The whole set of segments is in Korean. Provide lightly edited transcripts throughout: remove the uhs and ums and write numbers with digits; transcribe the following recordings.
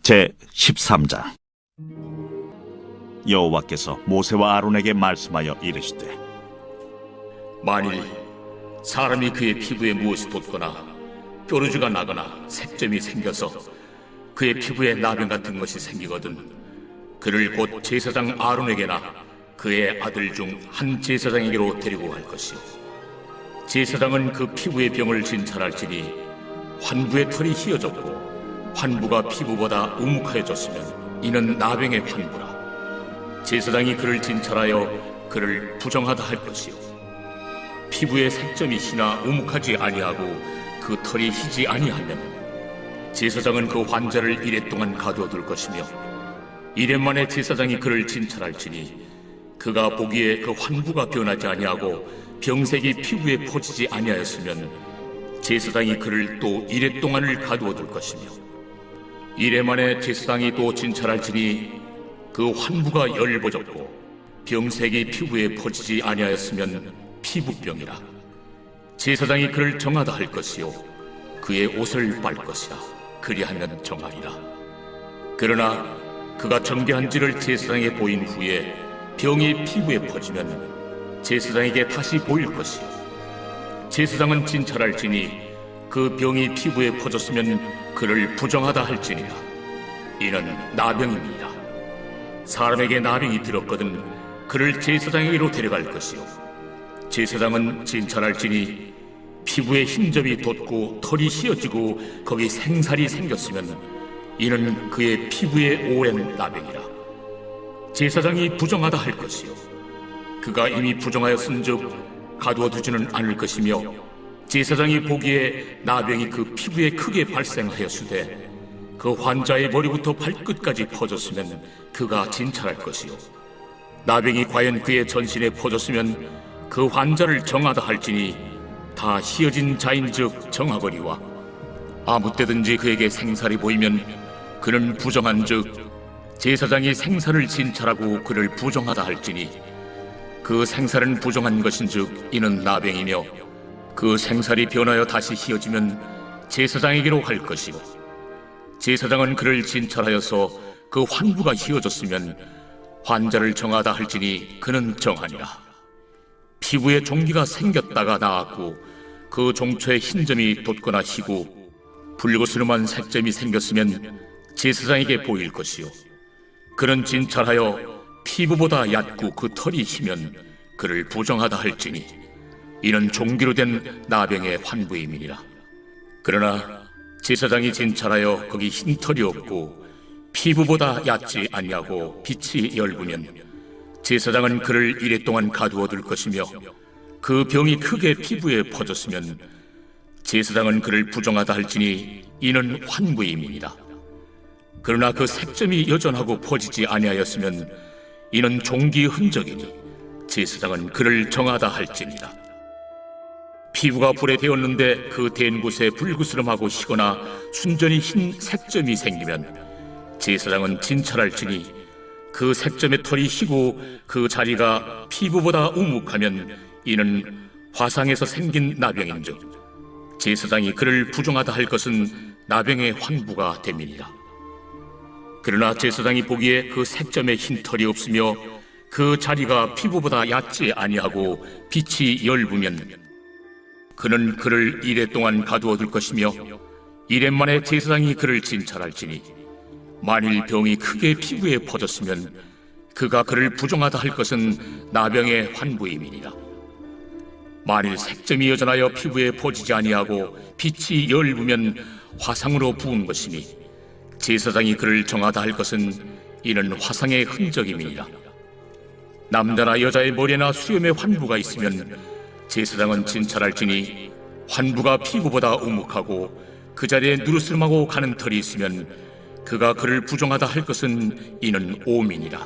제 13장. 여호와께서 모세와 아론에게 말씀하여 이르시되, 만일 사람이 그의 피부에 무엇이 돋거나 뾰루지가 나거나 색점이 생겨서 그의 피부에 나병 같은 것이 생기거든 그를 곧 제사장 아론에게나 그의 아들 중 한 제사장에게로 데리고 갈 것이요, 제사장은 그 피부의 병을 진찰할지니 환부의 털이 휘어졌고 환부가 피부보다 우묵하여졌으면 이는 나병의 환부라. 제사장이 그를 진찰하여 그를 부정하다 할 것이요, 피부에 색점이 희나 우묵하지 아니하고 그 털이 희지 아니하면 제사장은 그 환자를 이레 동안 가두어둘 것이며, 이레 만에 제사장이 그를 진찰할지니 그가 보기에 그 환부가 변하지 아니하고 병색이 피부에 퍼지지 아니하였으면 제사장이 그를 또 이레 동안을 가두어둘 것이며, 이레 만에 제사장이 또 진찰할지니 그 환부가 열버졌고 병색이 피부에 퍼지지 아니하였으면 피부병이라. 제사장이 그를 정하다 할 것이요, 그의 옷을 빨 것이라. 그리하면 정하리라. 그러나 그가 정죄한지를 제사장에게 보인 후에 병이 피부에 퍼지면 제사장에게 다시 보일 것이요, 제사장은 진찰할지니 그 병이 피부에 퍼졌으면 그를 부정하다 할지니라. 이는 나병입니다. 사람에게 나병이 들었거든 그를 제사장에게로 데려갈 것이요, 제사장은 진찰할지니 피부에 흰점이 돋고 털이 휘어지고 거기 생살이 생겼으면 이는 그의 피부에 오랜 나병이라. 제사장이 부정하다 할 것이요, 그가 이미 부정하였은즉 가두어두지는 않을 것이며, 제사장이 보기에 나병이 그 피부에 크게 발생하였으되 그 환자의 머리부터 발끝까지 퍼졌으면 그가 진찰할 것이요, 나병이 과연 그의 전신에 퍼졌으면 그 환자를 정하다 할지니 다 휘어진 자인즉 정하거니와, 아무 때든지 그에게 생살이 보이면 그는 부정한즉 제사장이 생살을 진찰하고 그를 부정하다 할지니 그 생살은 부정한 것인즉 이는 나병이며, 그 생살이 변하여 다시 휘어지면 제사장에게로 갈 것이고, 제사장은 그를 진찰하여서 그 환부가 휘어졌으면 환자를 정하다 할지니 그는 정하니라. 피부에 종기가 생겼다가 나았고 그 종초에 흰점이 돋거나 희고 붉으스름한 색점이 생겼으면 제사장에게 보일 것이요, 그는 진찰하여 피부보다 얕고 그 털이 희면 그를 부정하다 할지니 이는 종기로 된 나병의 환부임이니라. 그러나 제사장이 진찰하여 거기 흰 털이 없고 피부보다 얕지 아니하고 빛이 엷으면 제사장은 그를 이레 동안 가두어둘 것이며, 그 병이 크게 피부에 퍼졌으면 제사장은 그를 부정하다 할지니 이는 환부임이니라. 그러나 그 색점이 여전하고 퍼지지 아니하였으면 이는 종기의 흔적이니 제사장은 그를 정하다 할지니라. 피부가 불에 데었는데 그 댄 곳에 불그스름하고 희거나 순전히 흰 색점이 생기면 제사장은 진찰할지니 그 색점의 털이 희고 그 자리가 피부보다 우묵하면 이는 화상에서 생긴 나병인즉 제사장이 그를 부정하다 할 것은 나병의 환부가 됨이니라. 그러나 제사장이 보기에 그 색점에 흰 털이 없으며 그 자리가 피부보다 얕지 아니하고 빛이 엷으면 그는 그를 이레 동안 가두어둘 것이며, 이레 만에 제사장이 그를 진찰할지니 만일 병이 크게 피부에 퍼졌으면 그가 그를 부정하다 할 것은 나병의 환부임이니라. 만일 색점이 여전하여 피부에 퍼지지 아니하고 빛이 엷으면 화상으로 부은 것이니 제사장이 그를 정하다 할 것은 이는 화상의 흔적임이니라. 남자나 여자의 머리나 수염에 환부가 있으면 제사장은 진찰할지니 환부가 피부보다 우묵하고 그 자리에 누르스름하고 가는 털이 있으면 그가 그를 부정하다 할 것은 이는 오민이라.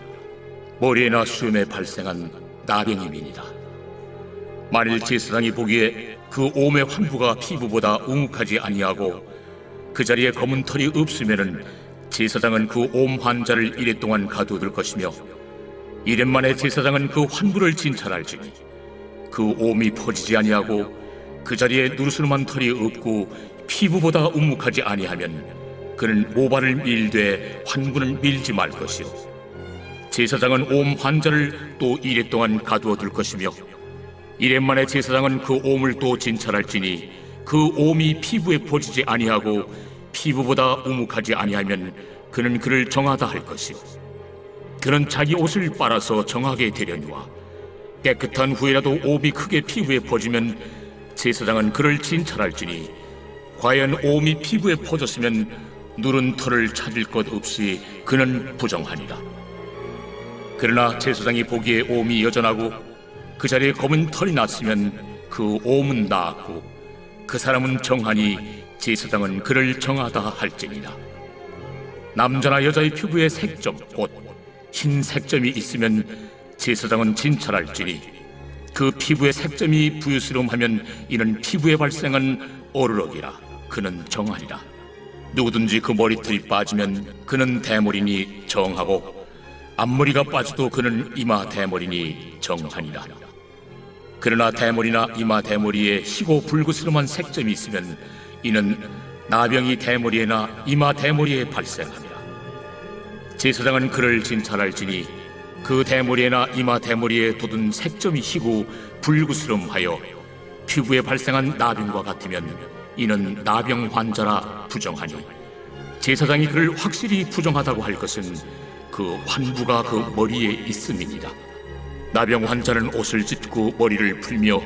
머리에나 수염에 발생한 나병임이니라. 만일 제사장이 보기에 그 오의 환부가 피부보다 우묵하지 아니하고 그 자리에 검은 털이 없으면은 제사장은 그 옴 환자를 이레 동안 가두어둘 것이며, 이레 만에 제사장은 그 환부를 진찰할지니 그 옴이 퍼지지 아니하고 그 자리에 누르스름한 털이 없고 피부보다 우묵하지 아니하면 그는 모발을 밀되 환부는 밀지 말 것이요 제사장은 옴 환자를 또 이레 동안 가두어 둘 것이며 이레 만에 제사장은 그 옴을 또 진찰할지니 그 옴이 피부에 퍼지지 아니하고 피부보다 우묵하지 아니하면 그는 그를 정하다 할 것이요 그는 자기 옷을 빨아서 정하게 되려니와 깨끗한 후에라도 옴이 크게 피부에 퍼지면 제사장은 그를 진찰할지니 과연 옴이 피부에 퍼졌으면 누른 털을 찾을 것 없이 그는 부정하니라. 그러나 제사장이 보기에 옴이 여전하고 그 자리에 검은 털이 났으면 그 옴은 나았고 그 사람은 정하니 제사장은 그를 정하다 할지니라. 남자나 여자의 피부에 색점 곧 흰 색점이 있으면 제사장은 진찰할지니 그 피부에 색점이 부유스러움하면 이는 피부에 발생한 어르럭이라. 그는 정하리라. 누구든지 그 머리털이 빠지면 그는 대머리니 정하고 앞머리가 빠져도 그는 이마 대머리니 정하니라. 그러나 대머리나 이마 대머리에 희고 불그스름한 색점이 있으면 이는 나병이 대머리에나 이마 대머리에 발생하니라. 제사장은 그를 진찰할지니 그 대머리에나 이마 대머리에 돋은 색점이 희고 불그스름하여 피부에 발생한 나병과 같으면 이는 나병 환자라 부정하니 제사장이 그를 확실히 부정하다고 할 것은 그 환부가 그 머리에 있음이니라. 나병 환자는 옷을 찢고 머리를 풀며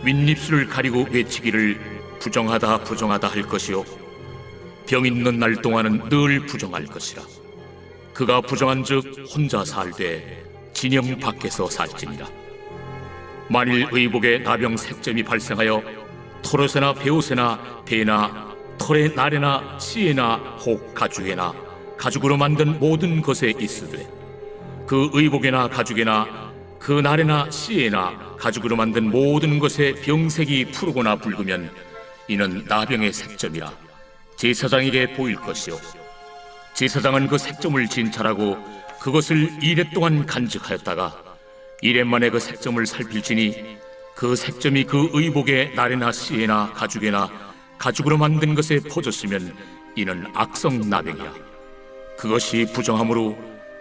윗입술을 가리고 외치기를 부정하다 부정하다 할 것이요 병 있는 날 동안은 늘 부정할 것이라. 그가 부정한즉 혼자 살되 진영 밖에서 살지니라. 만일 의복에 나병 색점이 발생하여 털옷에나 베옷에나 배나 털의 날에나 씨에나 혹 가죽에나 가죽으로 만든 모든 것에 있으되 그 의복에나 가죽에나 그 날에나 씨에나 가죽으로 만든 모든 것에 병색이 푸르거나 붉으면 이는 나병의 색점이라 제사장에게 보일 것이요 제사장은 그 색점을 진찰하고 그것을 이레 동안 간직하였다가 이레 만에 그 색점을 살필지니 그 색점이 그 의복의 날에나 씨에나 가죽에나 가죽으로 만든 것에 퍼졌으면 이는 악성 나병이야. 그것이 부정하므로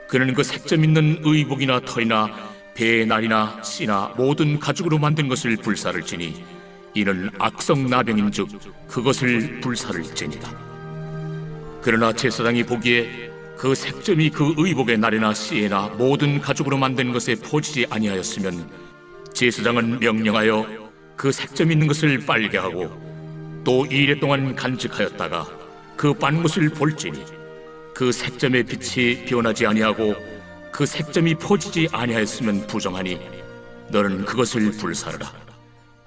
그는 그 색점 있는 의복이나 털이나 배의 날이나 씨나 모든 가죽으로 만든 것을 불사를지니 이는 악성 나병인즉 그것을 불사를지니라. 그러나 제사장이 보기에 그 색점이 그 의복의 날에나 씨에나 모든 가죽으로 만든 것에 퍼지지 아니하였으면 제사장은 명령하여 그 색점 있는 것을 빨게 하고 또 2일 동안 간직하였다가 그 빤 것을 볼지니 그 색점의 빛이 변하지 아니하고 그 색점이 퍼지지 아니하였으면 부정하니 너는 그것을 불사르라.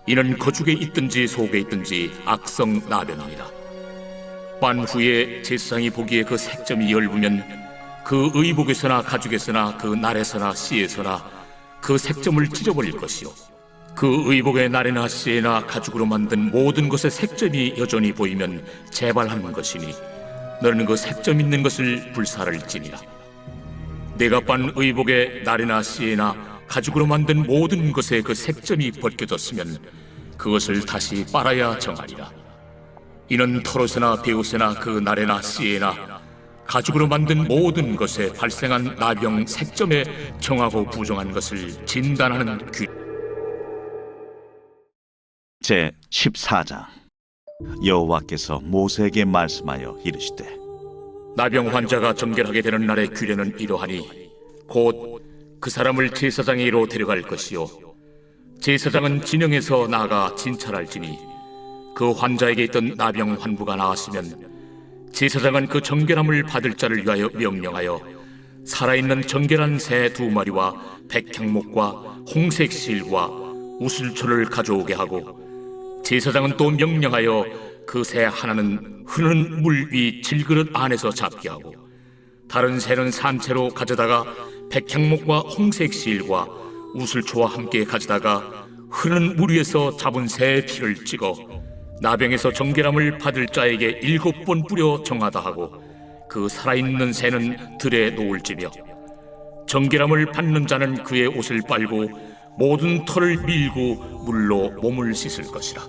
이는 거죽에 있든지 속에 있든지 악성 나병이니라. 빤 후에 제사장이 보기에 그 색점이 엷으면 그 의복에서나 가죽에서나 그 날에서나 씨에서나 그 색점을 찢어버릴 것이요 그 의복의 날에나 씨에나 가죽으로 만든 모든 것의 색점이 여전히 보이면 재발하는 것이니 너는 그 색점 있는 것을 불사를지니라. 내가 빤 의복의 날에나 씨에나 가죽으로 만든 모든 것에 그 색점이 벗겨졌으면 그것을 다시 빨아야 정하리라. 이는 털옷에나 베옷에나 그 날에나 씨에나 가죽으로 만든 모든 것에 발생한 나병 색점에 정하고 부정한 것을 진단하는 규. 제 14장. 여호와께서 모세에게 말씀하여 이르시되 나병 환자가 정결하게 되는 날의 규례는 이러하니 곧 그 사람을 제사장에게로 데려갈 것이요 제사장은 진영에서 나아가 진찰할지니 그 환자에게 있던 나병 환부가 나았으면 제사장은 그 정결함을 받을 자를 위하여 명령하여 살아있는 정결한 새 2마리와 백향목과 홍색 실과 우슬초를 가져오게 하고 제사장은 또 명령하여 그 새 하나는 흐르는 물 위 질그릇 안에서 잡게 하고 다른 새는 산채로 가져다가 백향목과 홍색 실과 우슬초와 함께 가져다가 흐르는 물 위에서 잡은 새의 피를 찍어 나병에서 정결함을 받을 자에게 7번 뿌려 정하다 하고 그 살아있는 새는 들에 놓을지며 정결함을 받는 자는 그의 옷을 빨고 모든 털을 밀고 물로 몸을 씻을 것이라.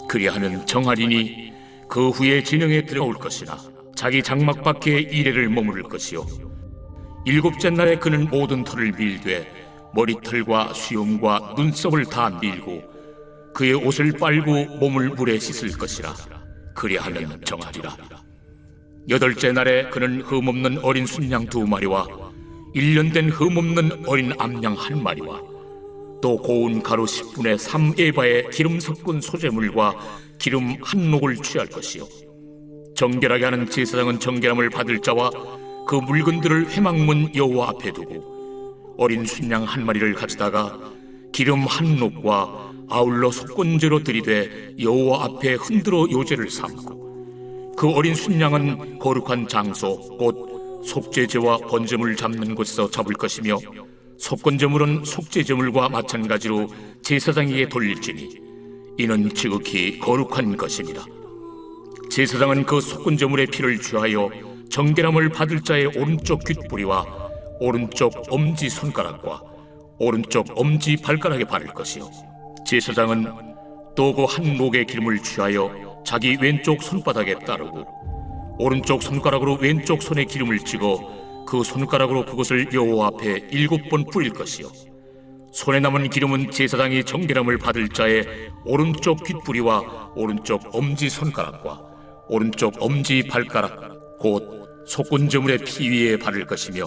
그리하면 정하리니 그 후에 진영에 들어올 것이나 자기 장막 밖에 이래를 머무를 것이요 일곱째 날에 그는 모든 털을 밀되 머리털과 수염과 눈썹을 다 밀고 그의 옷을 빨고 몸을 물에 씻을 것이라. 그리하면 정하리라. 여덟째 날에 그는 흠없는 어린 순양 2마리와 1년 된 흠없는 어린 암양 1마리와 또 고운 가루 10분의 3에바의 기름 섞은 소재물과 기름 1녹을 취할 것이요 정결하게 하는 제사장은 정결함을 받을 자와 그 물건들을 회막문 여호와 앞에 두고 어린 순양 1마리를 가져다가 기름 1녹과 아울러 속건제로 들이되 여호와 앞에 흔들어 요제를 삼고 그 어린 순양은 거룩한 장소 곧 속죄제와 번제물 잡는 곳에서 잡을 것이며 속건제물은 속죄제물과 마찬가지로 제사장에게 돌릴지니 이는 지극히 거룩한 것입니다. 제사장은 그 속건제물의 피를 취하여 정결함을 받을 자의 오른쪽 귓뿌리와 오른쪽 엄지 손가락과 오른쪽 엄지 발가락에 바를 것이요 제사장은 또 그 1녹의 기름을 취하여 자기 왼쪽 손바닥에 따르고 오른쪽 손가락으로 왼쪽 손에 기름을 찍어 그 손가락으로 그것을 여호와 앞에 7번 뿌릴 것이요 손에 남은 기름은 제사장이 정결함을 받을 자의 오른쪽 귓뿌리와 오른쪽 엄지 손가락과 오른쪽 엄지 발가락 곧 속건제물의 피 위에 바를 것이며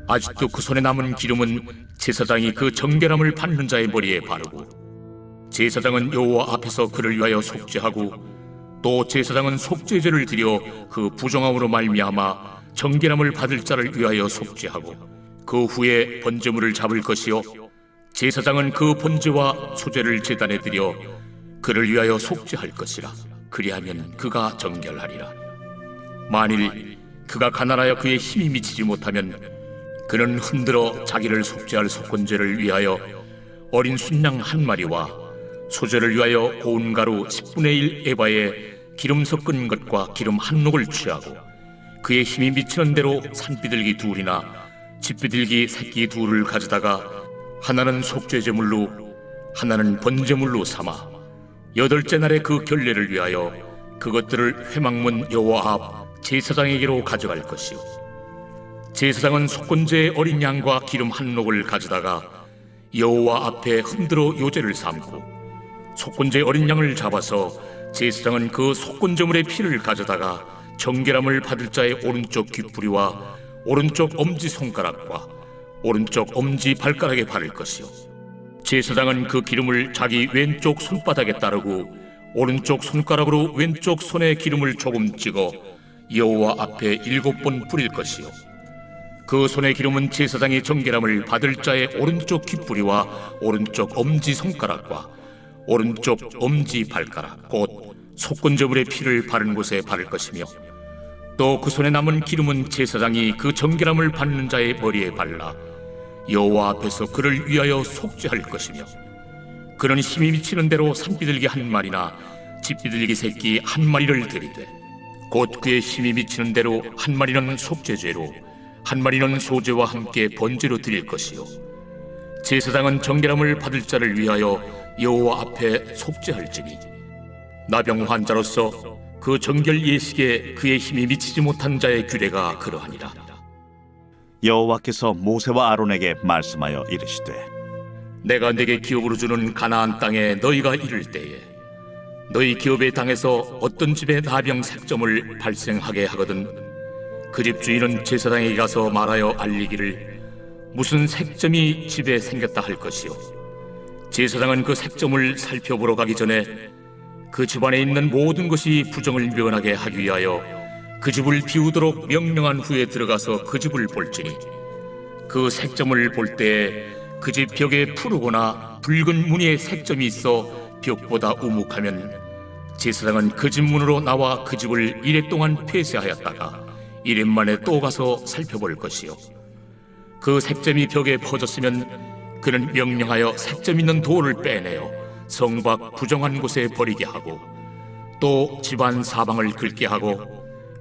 아직도 그 손에 남은 기름은 제사장이 그 정결함을 받는 자의 머리에 바르고 제사장은 여호와 앞에서 그를 위하여 속죄하고 또 제사장은 속죄제를 드려 그 부정함으로 말미암아 정결함을 받을 자를 위하여 속죄하고 그 후에 번제물을 잡을 것이요 제사장은 그 번제와 소제를 제단에 드려 그를 위하여 속죄할 것이라. 그리하면 그가 정결하리라. 만일 그가 가난하여 그의 힘이 미치지 못하면 그는 흔들어 자기를 속죄할 속건제를 위하여 어린 순양 1마리와 소제를 위하여 고운 가루 10분의 1 에바에 기름 섞은 것과 기름 1녹을 취하고 그의 힘이 미치는 대로 산비둘기 2이나 집비둘기 새끼 2를 가져다가 하나는 속죄제물로 하나는 번제물로 삼아 여덟째 날에 그 결례를 위하여 그것들을 회막문 여호와 앞 제사장에게로 가져갈 것이요 제사장은 속건제의 어린 양과 기름 1녹을 가져다가 여호와 앞에 흔들어 요제를 삼고 속건제의 어린 양을 잡아서 제사장은 그 속건제물의 피를 가져다가 정결함을 받을 자의 오른쪽 귓뿌리와 오른쪽 엄지손가락과 오른쪽 엄지 발가락에 바를 것이요 제사장은 그 기름을 자기 왼쪽 손바닥에 따르고 오른쪽 손가락으로 왼쪽 손에 기름을 조금 찍어 여호와 앞에 7번 뿌릴 것이요 그 손의 기름은 제사장이 정결함을 받을 자의 오른쪽 귓뿌리와 오른쪽 엄지손가락과 오른쪽 엄지발가락 곧 속건제물의 피를 바른 곳에 바를 것이며 또 그 손에 남은 기름은 제사장이 그 정결함을 받는 자의 머리에 발라 여호와 앞에서 그를 위하여 속죄할 것이며 그는 힘이 미치는 대로 산비둘기 1마리나 집비둘기 새끼 1마리를 들이되 곧 그의 힘이 미치는 대로 1마리는 속죄죄로 1마리는 소제와 함께 번제로 드릴 것이요 제사장은 정결함을 받을 자를 위하여 여호와 앞에 속죄할지니 나병 환자로서 그 정결 예식에 그의 힘이 미치지 못한 자의 규례가 그러하니라. 여호와께서 모세와 아론에게 말씀하여 이르시되 내가 네게 기업으로 주는 가나안 땅에 너희가 이를 때에 너희 기업의 땅에서 어떤 집에 나병 색점을 발생하게 하거든 그 집 주인은 제사장에게 가서 말하여 알리기를 무슨 색점이 집에 생겼다 할 것이요 제사장은 그 색점을 살펴보러 가기 전에 그 집안에 있는 모든 것이 부정을 면하게 하기 위하여 그 집을 비우도록 명령한 후에 들어가서 그 집을 볼지니 그 색점을 볼 때에 그 집 벽에 푸르거나 붉은 무늬의 색점이 있어 벽보다 우묵하면 제사장은 그 집 문으로 나와 그 집을 이래 동안 폐쇄하였다가 이래 만에 또 가서 살펴볼 것이요 그 색점이 벽에 퍼졌으면 그는 명령하여 색점 있는 돌을 빼내어 성 밖 부정한 곳에 버리게 하고 또 집안 사방을 긁게 하고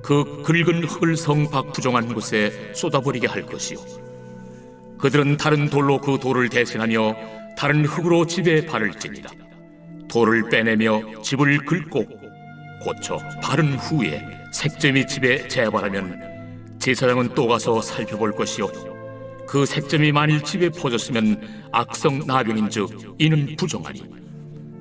그 긁은 흙을 성 밖 부정한 곳에 쏟아버리게 할 것이요 그들은 다른 돌로 그 돌을 대신하며 다른 흙으로 집에 바를지니라. 돌을 빼내며 집을 긁고 고쳐 바른 후에 색점이 집에 재발하면 제사장은 또 가서 살펴볼 것이요 그 색점이 만일 집에 퍼졌으면 악성 나병인즉 이는 부정하니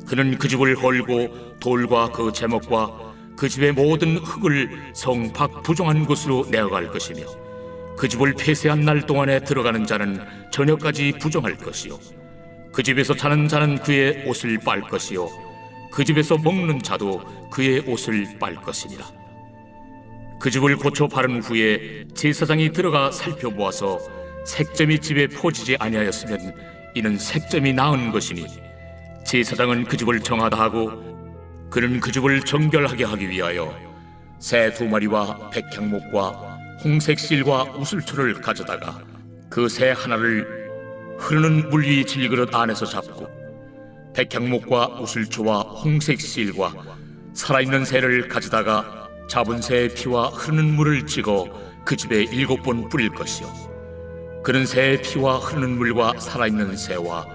그는 그 집을 헐고 돌과 그 제목과 그 집의 모든 흙을 성 밖 부정한 곳으로 내어갈 것이며 그 집을 폐쇄한 날 동안에 들어가는 자는 저녁까지 부정할 것이요 그 집에서 자는 자는 그의 옷을 빨 것이요 그 집에서 먹는 자도 그의 옷을 빨 것이니라. 그 집을 고쳐 바른 후에 제사장이 들어가 살펴보아서 색점이 집에 퍼지지 아니하였으면 이는 색점이 나은 것이니 제사장은 그 집을 정하다 하고 그는 그 집을 정결하게 하기 위하여 새 2마리와 백향목과 홍색 실과 우슬초를 가져다가 그 새 하나를 흐르는 물 위 질그릇 안에서 잡고 백향목과 우슬초와 홍색 실과 살아있는 새를 가져다가 잡은 새의 피와 흐르는 물을 찍어 그 집에 7번 뿌릴 것이요 그는 새의 피와 흐르는 물과 살아있는 새와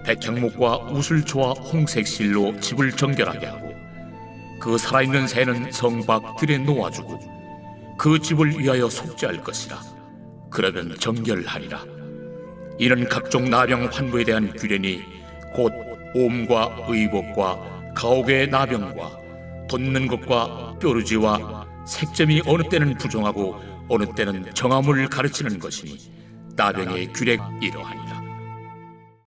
백향목과 우슬초와 홍색 실로 집을 정결하게 하고 그 살아있는 새는 성 밖 들에 놓아주고 그 집을 위하여 속죄할 것이라. 그러면 정결하리라. 이는 각종 나병 환부에 대한 규례니 곧 옴과 의복과 가옥의 나병과 돋는 것과 뾰루지와 색점이 어느 때는 부정하고 어느 때는 정함을 가르치는 것이니 나병의 규례가 이러하니라.